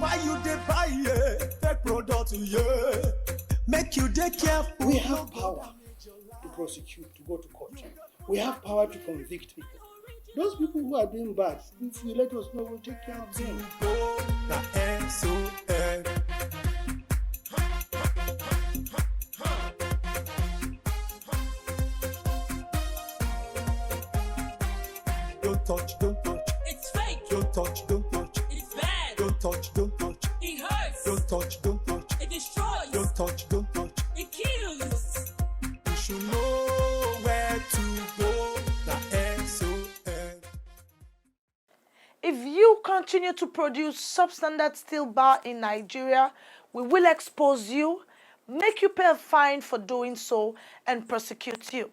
Why you dey buy fake product, yeah? Make you dey careful. We have power to prosecute, to go to court. We have power to convict people. Those people who are doing bad, if you let us know, we'll take care of them. Don't touch, don't touch. It's fake. Don't touch, don't touch. It's bad. Don't touch, don't touch. It hurts. Don't touch, don't touch. It destroys. Don't touch, don't touch. It kills. You should know where to go. The SON. If you continue to produce substandard steel bar in Nigeria, we will expose you, make you pay a fine for doing so, and prosecute you.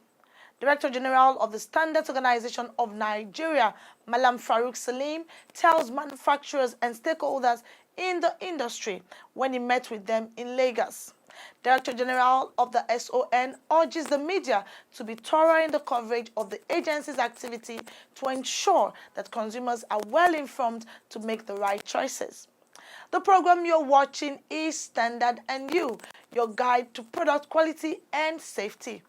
Director General of the Standards Organization of Nigeria, Malam Farouk Salim, tells manufacturers and stakeholders in the industry when he met with them in Lagos. Director General of the SON urges the media to be thorough in the coverage of the agency's activity to ensure that consumers are well informed to make the right choices. The program you're watching is Standard and You, your guide to product quality and safety.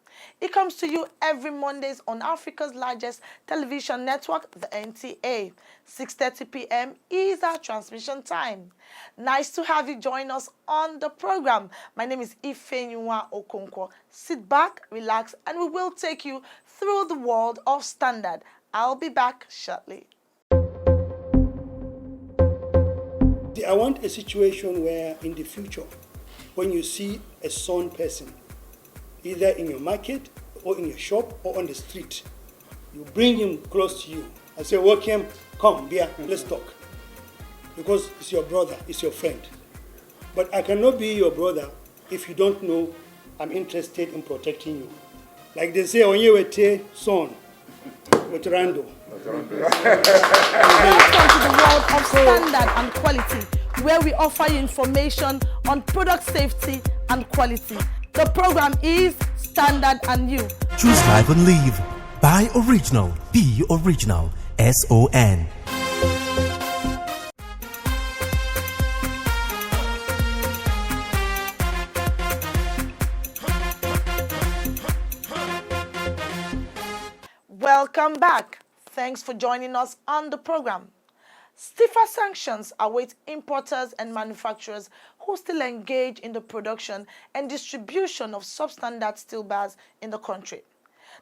It comes to you every Mondays on Africa's largest television network, the NTA. 6:30 p.m. is our transmission time. Nice to have you join us on the program. My name is Ifenyinwa Okonkwo. Sit back, relax, and we will take you through the world of Standard. I'll be back shortly. I want a situation where in the future, when you see a son person, either in your market or in your shop or on the street, you bring him close to you and say, welcome, come, beer, let's talk. Because it's your brother, it's your friend. But I cannot be your brother if you don't know I'm interested in protecting you. Like they say, when you were son, with Rando. Welcome to the world of Standard and Quality, where we offer you information on product safety and quality. The program is Standard and You. Choose life and live. Buy original. Be original. SON. Welcome back. Thanks for joining us on the program. Stiffer sanctions await importers and manufacturers who still engage in the production and distribution of substandard steel bars in the country.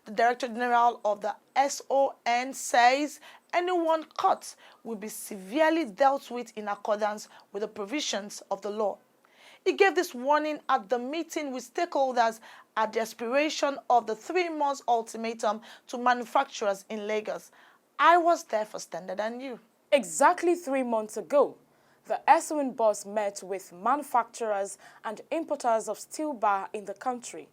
The Director General of the SON says anyone caught will be severely dealt with in accordance with the provisions of the law. He gave this warning at the meeting with stakeholders at the expiration of the 3-month ultimatum to manufacturers in Lagos. I was there for Standard and You. Exactly 3 months ago, the SON boss met with manufacturers and importers of steel bar in the country.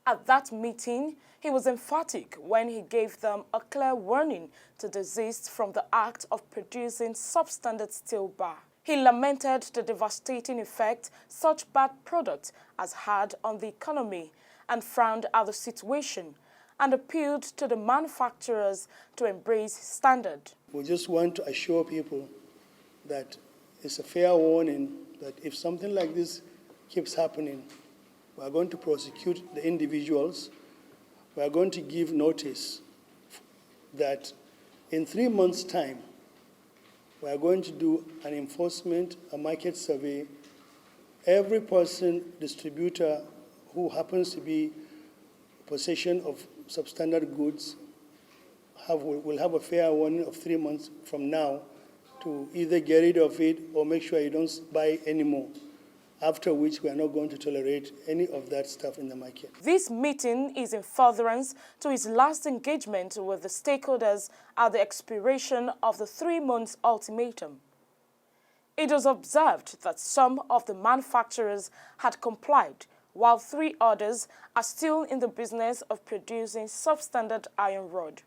At that meeting, he was emphatic when he gave them a clear warning to desist from the act of producing substandard steel bar. He lamented the devastating effect such bad product has had on the economy and frowned at the situation and appealed to the manufacturers to embrace standard. We just want to assure people that it's a fair warning that if something like this keeps happening, we are going to prosecute the individuals. We are going to give notice that in 3 months' time, we are going to do an enforcement, a market survey. Every person, distributor who happens to be possession of substandard goods will have a fair warning of 3 months from now to either get rid of it or make sure you don't buy anymore, after which we are not going to tolerate any of that stuff in the market. This meeting is in furtherance to his last engagement with the stakeholders at the expiration of the 3-month ultimatum. It was observed that some of the manufacturers had complied, while 3 others are still in the business of producing substandard iron rod.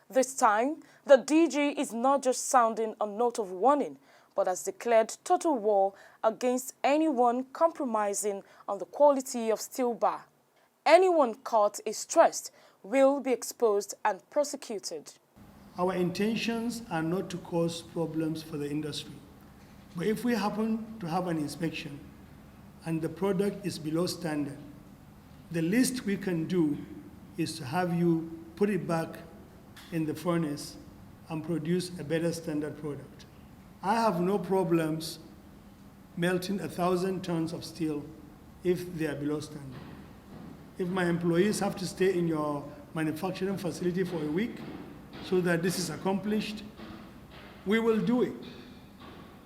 This time, the DG is not just sounding a note of warning, but has declared total war against anyone compromising on the quality of steel bar. Anyone caught is stressed will be exposed and prosecuted. Our intentions are not to cause problems for the industry. But if we happen to have an inspection and the product is below standard, the least we can do is to have you put it back in the furnace and produce a better standard product. I have no problems melting 1,000 tons of steel if they are below standard. If my employees have to stay in your manufacturing facility for a week so that this is accomplished, we will do it.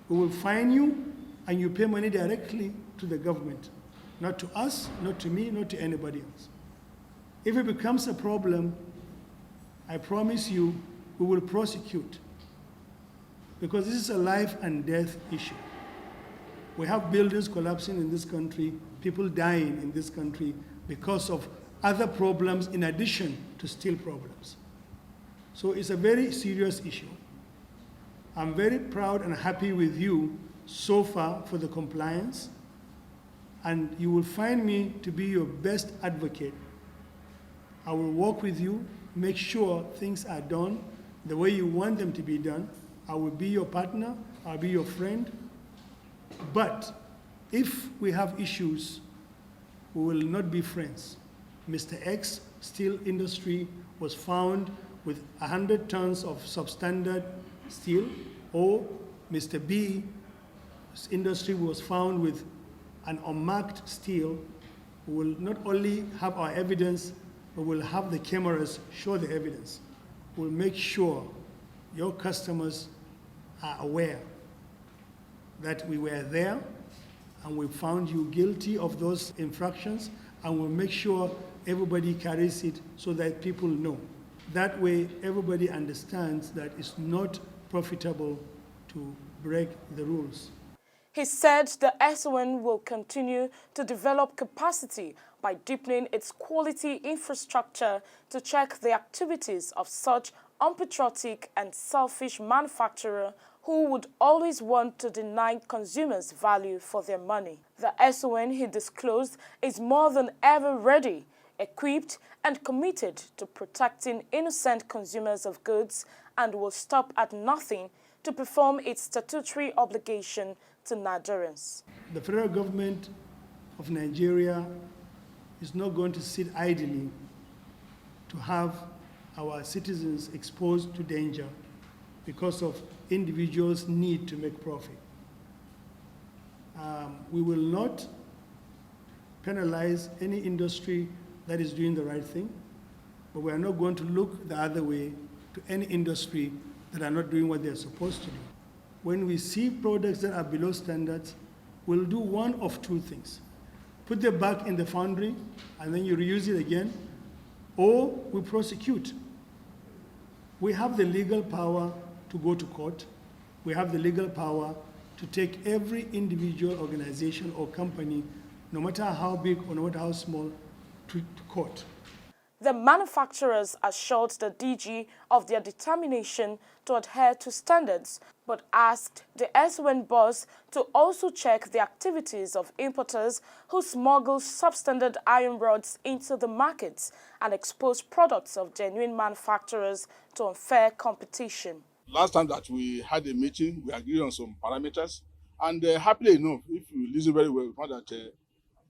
We will fine you, and you pay money directly to the government, not to us, not to me, not to anybody else. If it becomes a problem, I promise you, we will prosecute, because this is a life and death issue. We have buildings collapsing in this country, people dying in this country because of other problems in addition to steel problems. So it's a very serious issue. I'm very proud and happy with you so far for the compliance, and you will find me to be your best advocate. I will work with you, make sure things are done the way you want them to be done. I will be your partner, I'll be your friend. But if we have issues, we will not be friends. Mr. X steel industry was found with 100 tons of substandard steel, or Mr. B industry was found with an unmarked steel. We will not only have our evidence, but we'll have the cameras show the evidence. We'll make sure your customers are aware that we were there and we found you guilty of those infractions, and we'll make sure everybody carries it so that people know. That way, everybody understands that it's not profitable to break the rules. He said the SON will continue to develop capacity by deepening its quality infrastructure to check the activities of such unpatriotic and selfish manufacturer who would always want to deny consumers value for their money. The SON, he disclosed, is more than ever ready, equipped and committed to protecting innocent consumers of goods, and will stop at nothing to perform its statutory obligation to Nigerians. The federal government of Nigeria is not going to sit idly to have our citizens exposed to danger because of individuals' need to make profit. We will not penalize any industry that is doing the right thing, but we are not going to look the other way to any industry that are not doing what they're supposed to do. When we see products that are below standards, we'll do one of two things. Put them back in the foundry, and then you reuse it again, or we prosecute. We have the legal power to go to court. We have the legal power to take every individual organization or company, no matter how big or no matter how small, to court. The manufacturers assured the DG of their determination to adhere to standards, but asked the SON boss to also check the activities of importers who smuggle substandard iron rods into the markets and expose products of genuine manufacturers to unfair competition. Last time that we had a meeting, we agreed on some parameters, and happily enough, if you listen very well, we found that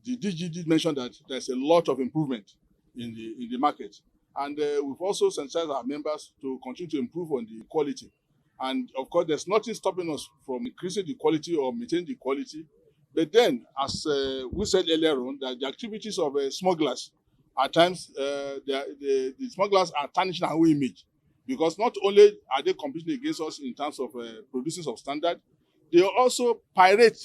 the DG did mention that there's a lot of improvement in the market. And we've also sensitized our members to continue to improve on the quality. And of course, there's nothing stopping us from increasing the quality or maintaining the quality. But then, as we said earlier on, that the activities of smugglers, at times, the smugglers are tarnishing our image. Because not only are they competing against us in terms of producing substandard, they also pirate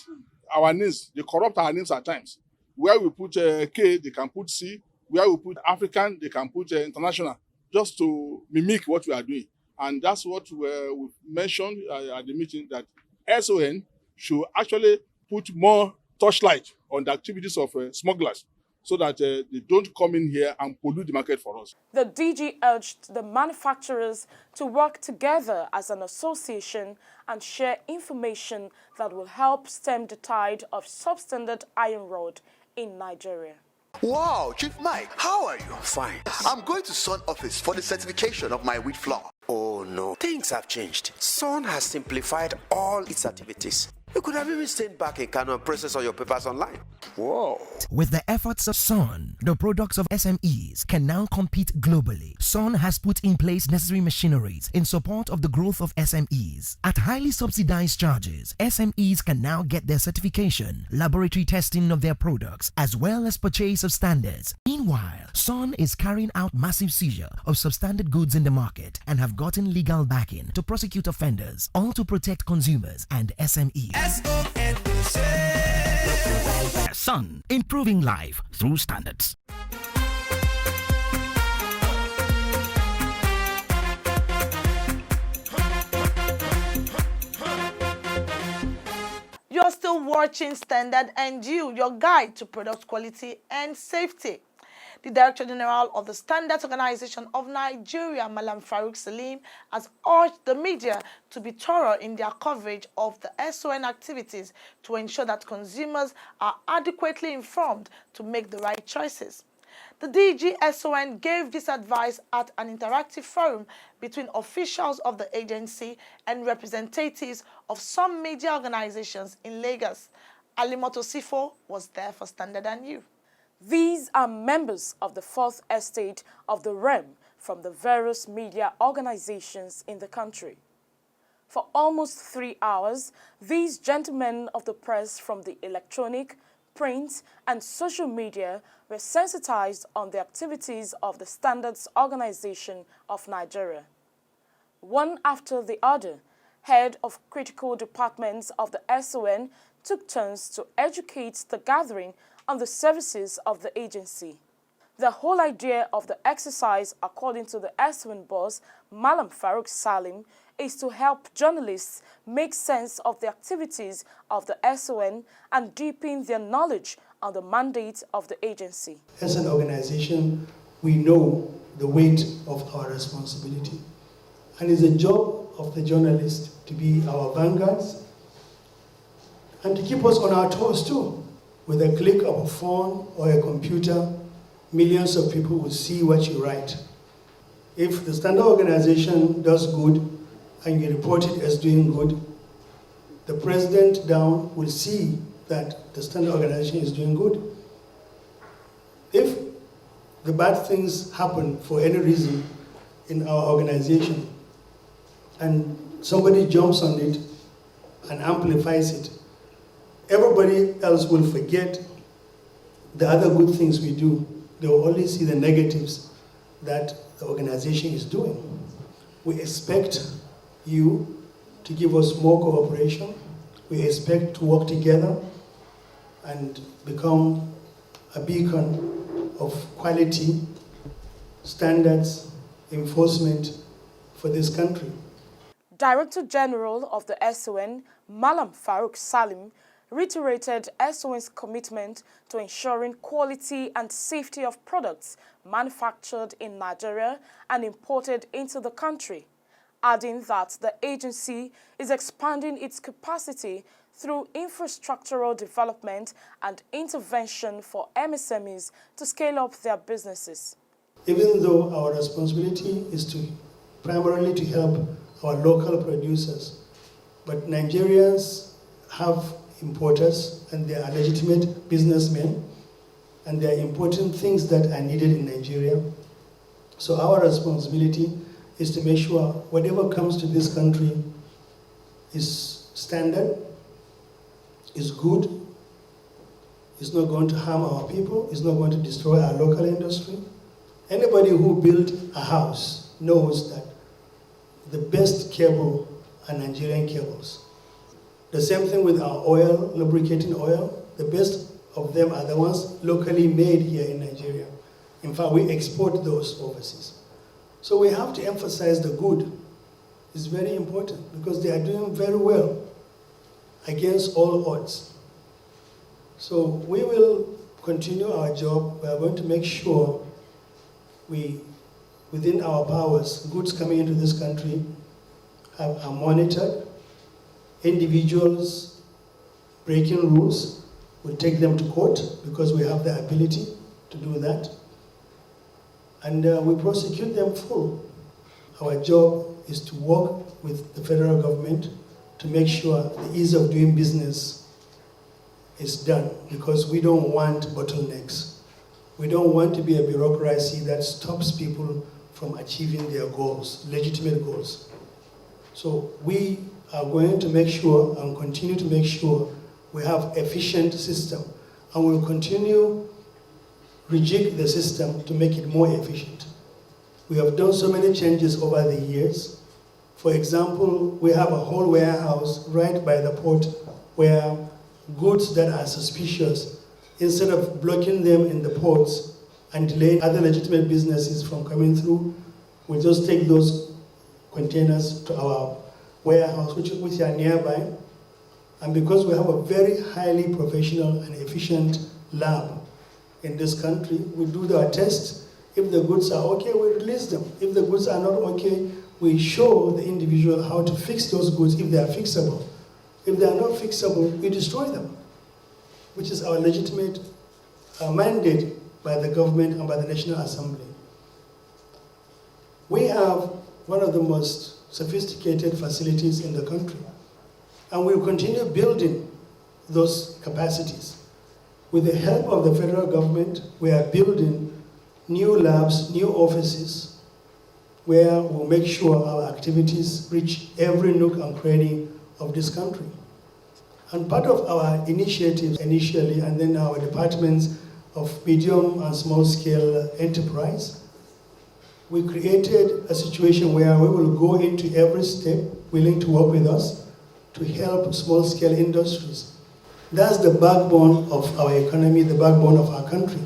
our names. They corrupt our names at times. Where we put K, they can put C. Where we put African, they can put international, just to mimic what we are doing. And that's what we mentioned at the meeting, that SON should actually put more torchlight on the activities of smugglers, so that they don't come in here and pollute the market for us. The DG urged the manufacturers to work together as an association and share information that will help stem the tide of substandard iron rod in Nigeria. Wow, Chief Mike, how are you? Fine. I'm going to Sun office for the certification of my wheat flour. Oh no, things have changed. Sun has simplified all its activities. You could have even stayed back in Kano and processed all your papers online. Whoa. With the efforts of Sun, the products of SMEs can now compete globally. Sun has put in place necessary machineries in support of the growth of SMEs. At highly subsidized charges, SMEs can now get their certification, laboratory testing of their products, as well as purchase of standards. Meanwhile, Sun is carrying out massive seizure of substandard goods in the market and have gotten legal backing to prosecute offenders, all to protect consumers and SMEs. Sun, improving life through standards. You're still watching Standard and You, your guide to product quality and safety. The Director General of the Standards Organization of Nigeria, Malam Farouk Salim, has urged the media to be thorough in their coverage of the SON activities to ensure that consumers are adequately informed to make the right choices. The DG SON gave this advice at an interactive forum between officials of the agency and representatives of some media organizations in Lagos. Alimoto Sifo was there for Standard and You. These are members of the fourth estate of the REM from the various media organizations in the country. For almost 3 hours, these gentlemen of the press from the electronic, print, and social media were sensitized on the activities of the Standards Organization of Nigeria. One after the other, head of critical departments of the SON took turns to educate the gathering on the services of the agency. The whole idea of the exercise, according to the SON boss, Malam Farouk Salim, is to help journalists make sense of the activities of the SON and deepen their knowledge on the mandate of the agency. As an organization, we know the weight of our responsibility. And it's a job of the journalist to be our vanguards and to keep us on our toes too. With a click of a phone or a computer, millions of people will see what you write. If the Standard Organization does good and you report it as doing good, the president down will see that the Standard Organization is doing good. If the bad things happen for any reason in our organization and somebody jumps on it and amplifies it, everybody else will forget the other good things we do. They will only see the negatives that the organization is doing. We expect you to give us more cooperation. We expect to work together and become a beacon of quality, standards, enforcement for this country. Director General of the SON, Malam Farouk Salim, reiterated SON's commitment to ensuring quality and safety of products manufactured in Nigeria and imported into the country, adding that the agency is expanding its capacity through infrastructural development and intervention for MSMEs to scale up their businesses. Even though our responsibility is to primarily to help our local producers, but Nigerians have importers and they are legitimate businessmen and they are importing things that are needed in Nigeria. So our responsibility is to make sure whatever comes to this country is standard, is good, is not going to harm our people, is not going to destroy our local industry. Anybody who built a house knows that the best cable are Nigerian cables. The same thing with our oil, lubricating oil. The best of them are the ones locally made here in Nigeria. In fact, we export those overseas. So we have to emphasize the good. It's very important because they are doing very well against all odds. So we will continue our job. We are going to make sure we, within our powers, goods coming into this country are monitored. Individuals breaking rules, we'll take them to court because we have the ability to do that. And we prosecute them full. Our job is to work with the federal government to make sure the ease of doing business is done, because we don't want bottlenecks. We don't want to be a bureaucracy that stops people from achieving their goals, legitimate goals. So we are going to make sure and continue to make sure we have efficient system, and we'll continue rejig the system to make it more efficient. We have done so many changes over the years. For example, we have a whole warehouse right by the port where goods that are suspicious, instead of blocking them in the ports and delaying other legitimate businesses from coming through, we just take those containers to our warehouse, which are nearby. And because we have a very highly professional and efficient lab in this country, we do our tests. If the goods are okay, we release them. If the goods are not okay, we show the individual how to fix those goods if they are fixable. If they are not fixable, we destroy them, which is our legitimate mandate by the government and by the National Assembly. We have one of the most sophisticated facilities in the country, and we will continue building those capacities. With the help of the federal government, we are building new labs, new offices, where we'll make sure our activities reach every nook and cranny of this country. And part of our initiatives initially, and then our departments of medium and small scale enterprise, we created a situation where we will go into every step, willing to work with us to help small scale industries. That's the backbone of our economy, the backbone of our country.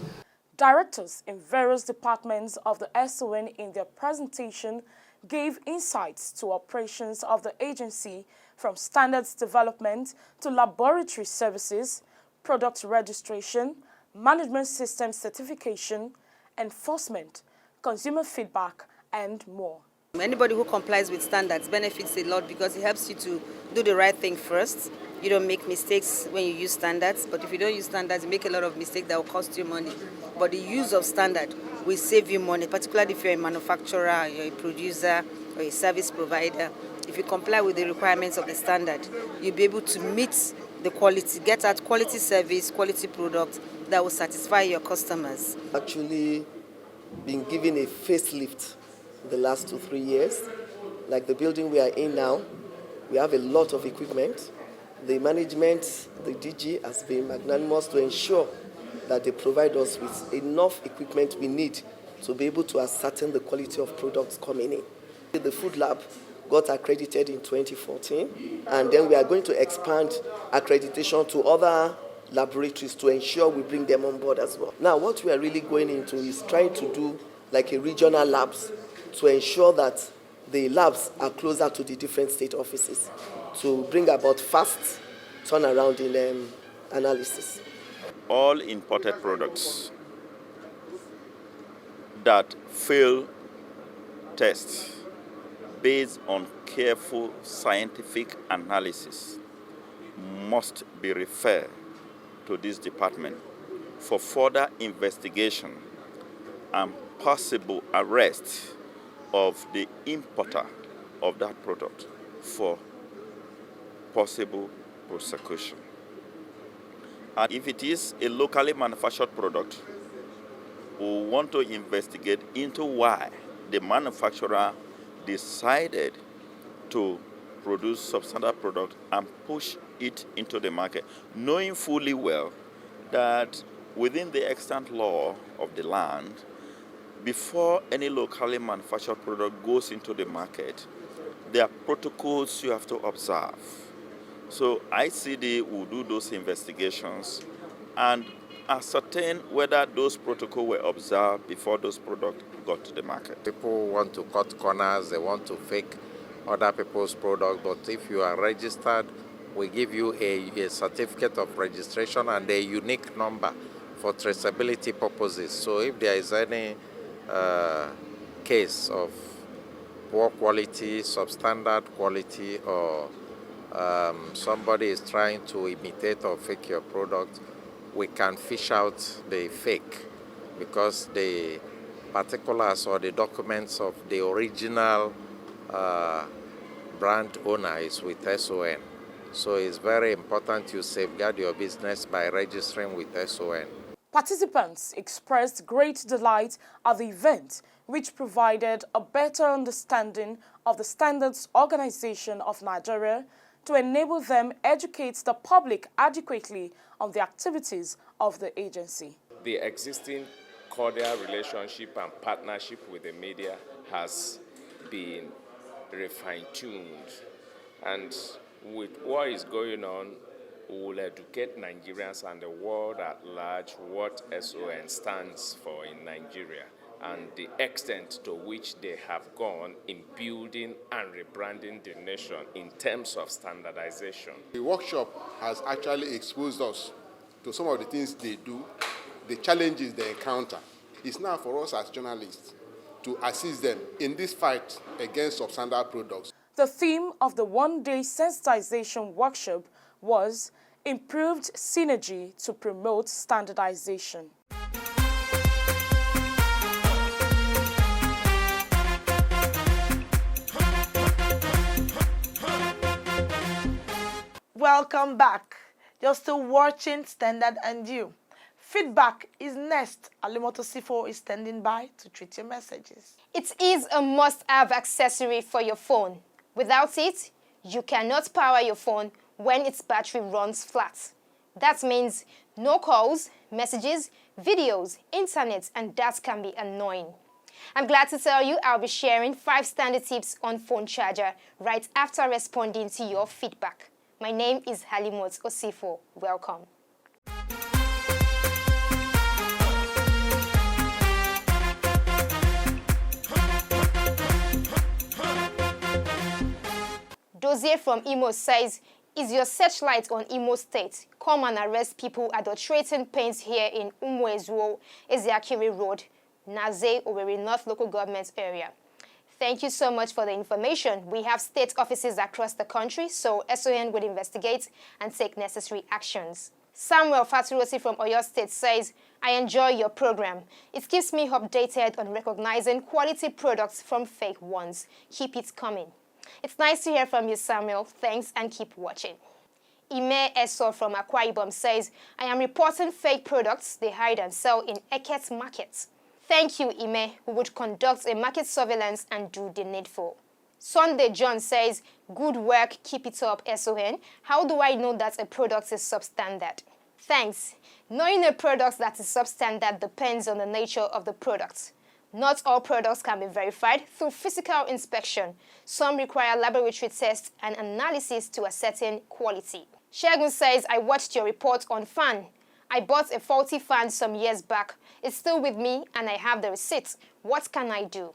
Directors in various departments of the SON in their presentation gave insights to operations of the agency, from standards development to laboratory services, product registration, management system certification, enforcement, consumer feedback, and more. Anybody who complies with standards benefits a lot because it helps you to do the right thing first. You don't make mistakes when you use standards, but if you don't use standards, you make a lot of mistakes that will cost you money. But the use of standard will save you money, particularly if you're a manufacturer, you're a producer, or a service provider. If you comply with the requirements of the standard, you'll be able to meet the quality, get out quality service, quality product that will satisfy your customers. Actually been given a facelift the last 2-3 years. Like the building we are in now, we have a lot of equipment. The management, the DG, has been magnanimous to ensure that they provide us with enough equipment we need to be able to ascertain the quality of products coming in. The food lab got accredited in 2014, and then we are going to expand accreditation to other laboratories to ensure we bring them on board as well. Now, what we are really going into is trying to do like a regional labs to ensure that the labs are closer to the different state offices to bring about fast turnaround in analysis. All imported products that fail tests based on careful scientific analysis must be referred to this department for further investigation and possible arrest of the importer of that product for possible prosecution. And if it is a locally manufactured product, we want to investigate into why the manufacturer decided to produce substandard product and push it into the market, knowing fully well that within the extant law of the land, before any locally manufactured product goes into the market, there are protocols you have to observe. So ICD will do those investigations and ascertain whether those protocols were observed before those products got to the market. People want to cut corners, they want to fake other people's products, but if you are registered, we give you a certificate of registration and a unique number for traceability purposes. So if there is any case of poor quality, substandard quality, or somebody is trying to imitate or fake your product, we can fish out the fake because the particulars or the documents of the original brand owner is with SON. So it's very important you safeguard your business by registering with SON. Participants expressed great delight at the event, which provided a better understanding of the Standards Organization of Nigeria to enable them educate the public adequately on the activities of the agency. The existing cordial relationship and partnership with the media has been refine-tuned, and with what is going on, we will educate Nigerians and the world at large what SON stands for in Nigeria and the extent to which they have gone in building and rebranding the nation in terms of standardization. The workshop has actually exposed us to some of the things they do, the challenges they encounter. It's now for us as journalists to assist them in this fight against substandard products. The theme of the one-day sensitization workshop was Improved Synergy to Promote Standardization. Welcome back. You're still watching Standard and You. Feedback is next. Alimoto Sifo is standing by to treat your messages. It is a must-have accessory for your phone. Without it, you cannot power your phone when its battery runs flat. That means no calls, messages, videos, internet, and that can be annoying. I'm glad to tell you I'll be sharing 5 standard tips on phone charger right after responding to your feedback. My name is Halimot Osifo. Welcome. Dozier from Imo says, is your searchlight on Imo State? Come and arrest people adulterating paints here in Umuezuo, Ezeakiri Road, Naze, Owerri North Local Government Area. Thank you so much for the information. We have state offices across the country, so SON will investigate and take necessary actions. Samuel Faturosi from Oyo State says, I enjoy your program. It keeps me updated on recognizing quality products from fake ones. Keep it coming. It's nice to hear from you, Samuel. Thanks and keep watching. Ime Eso from Akwa Ibom says, I am reporting fake products they hide and sell in Eket Market. Thank you, Ime, who would conduct a market surveillance and do the needful. Sunday John says, good work, keep it up, SON. How do I know that a product is substandard? Thanks. Knowing a product that is substandard depends on the nature of the product. Not all products can be verified through physical inspection. Some require laboratory tests and analysis to ascertain quality. Shegun says, I watched your report on fan. I bought a faulty fan some years back. It's still with me and I have the receipt. What can I do?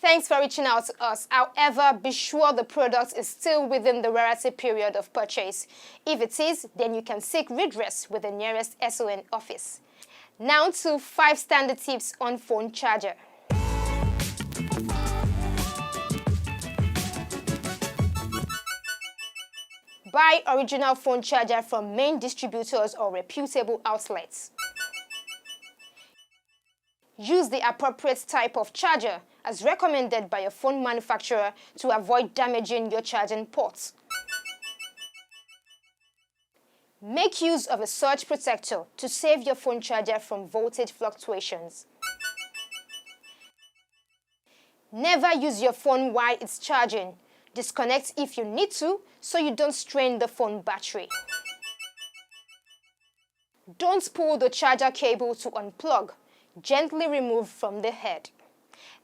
Thanks for reaching out to us. However, be sure the product is still within the warranty period of purchase. If it is, then you can seek redress with the nearest SON office. Now to 5 standard tips on phone charger. Buy original phone charger from main distributors or reputable outlets. Use the appropriate type of charger as recommended by your phone manufacturer to avoid damaging your charging ports. Make use of a surge protector to save your phone charger from voltage fluctuations. Never use your phone while it's charging. Disconnect if you need to so you don't strain the phone battery. Don't pull the charger cable to unplug. Gently remove from the head.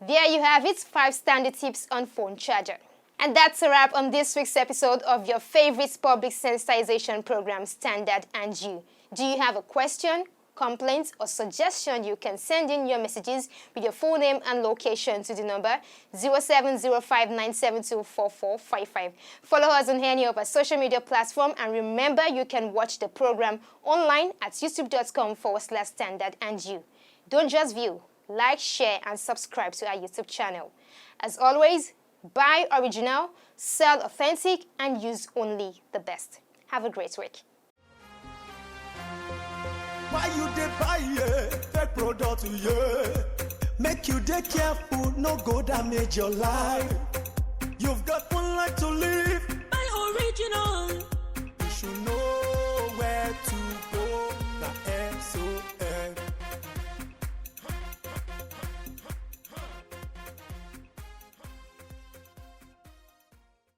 There you have it, 5 standard tips on phone charger. And that's a wrap on this week's episode of your favorite public sensitization program, Standard and You. Do you have a question, complaint, or suggestion? You can send in your messages with your full name and location to the number 0705-972-4455. Follow us on any of our social media platforms, and remember you can watch the program online at youtube.com/Standard and You. Don't just view, like, share, and subscribe to our YouTube channel. As always, buy original, sell authentic, and use only the best. Have a great week. Why you dey buy fake product, Make you dey careful, no go damage your life. You've got one like to live Buy original.